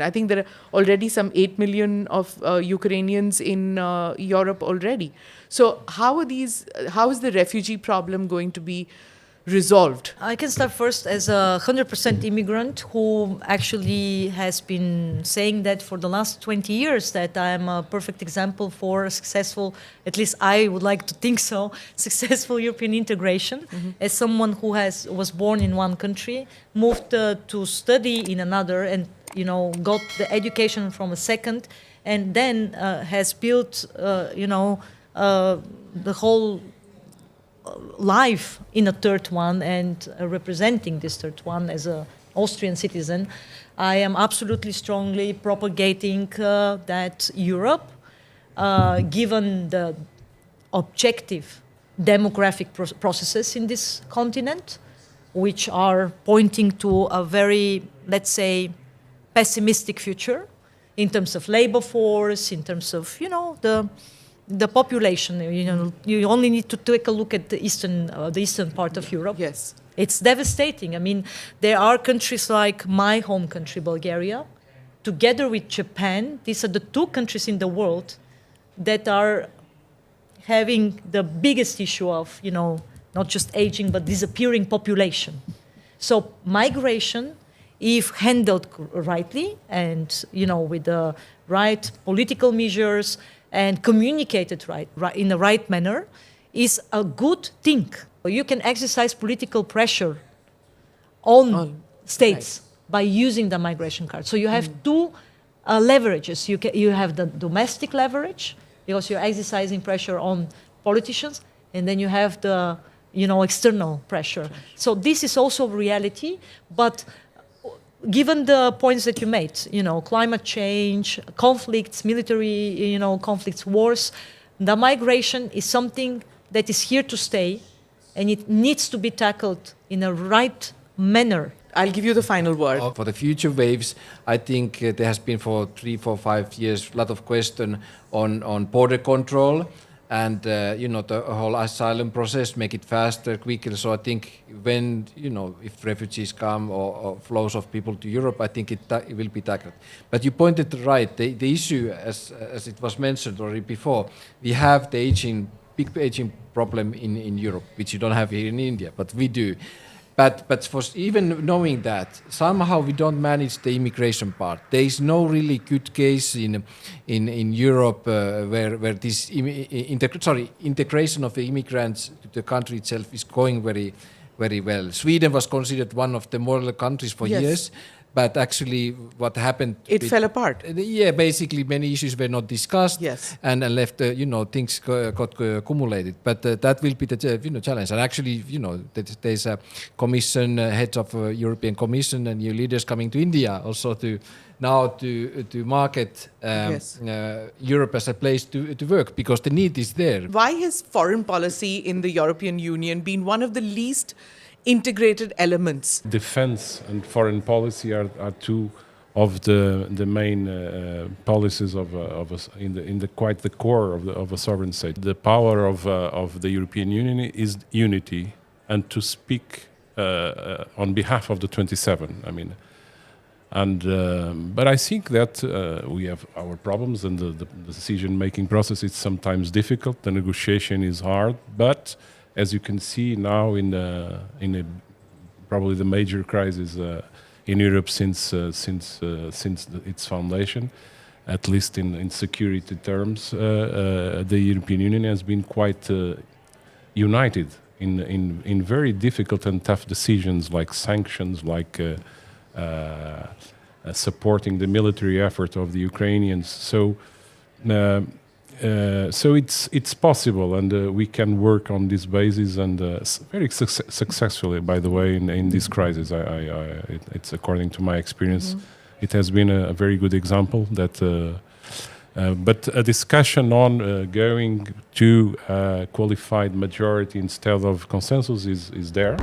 I think there are already some 8 million of Ukrainians in Europe already. So how is the refugee problem going to be resolved? I can start first as a 100% immigrant who actually has been saying that for the last 20 years that I am a perfect example for a successful, at least I would like to think so, successful European integration. As someone who was born in one country, moved to study in another, and got the education from a second, and then has built the whole life in a third one, and representing this third one as an Austrian citizen, I am absolutely strongly propagating that Europe, given the objective demographic processes in this continent, which are pointing to a very, let's say, pessimistic future in terms of labor force, in terms of, the population. You only need to take a look at the eastern part of Europe. Yes. It's devastating. I mean, there are countries like my home country, Bulgaria, together with Japan. These are the two countries in the world that are having the biggest issue of, not just aging, but disappearing population. So migration, if handled rightly and, with the right political measures and communicated right in the right manner, is a good thing. You can exercise political pressure on states by using the migration card. So you have two leverages. You have the domestic leverage, because you're exercising pressure on politicians, and then you have the external pressure. So this is also reality, but given the points that you made, climate change, conflicts, military, conflicts, wars, the migration is something that is here to stay, and it needs to be tackled in a right manner. I'll give you the final word. For the future waves, I think there has been for 3, 4, 5 years a lot of question on border control and the whole asylum process, make it faster, quicker. So I think when if refugees come or flows of people to Europe, I think it will be tackled. But you pointed right. The issue, as it was mentioned already before, we have the big aging problem in Europe, which you don't have here in India, but we do. But for even knowing that, somehow we don't manage the immigration part. There is no really good case in Europe where this integration of the immigrants to the country itself is going very, very well. Sweden was considered one of the model countries for years. But actually, what happened? It fell apart. Yeah, basically, many issues were not discussed, and left. Things got accumulated. But that will be the challenge. And actually, there's a commission, heads of European Commission, and new leaders coming to India also to market Europe as a place to work, because the need is there. Why has foreign policy in the European Union been one of the least integrated elements? Defense and foreign policy are two of the main policies of in quite the core of a sovereign state. The power of the European Union is unity, and to speak on behalf of the 27. I mean, but I think that we have our problems, and the decision-making process is sometimes difficult. The negotiation is hard, but as you can see now in probably the major crisis in Europe since its foundation, at least in security terms, the European Union has been quite united in very difficult and tough decisions, like sanctions, like supporting the military effort of the Ukrainians. So it's possible, and we can work on this basis, and very successfully, by the way, in this crisis. It's according to my experience, it has been a very good example. But a discussion on going to qualified majority instead of consensus is there.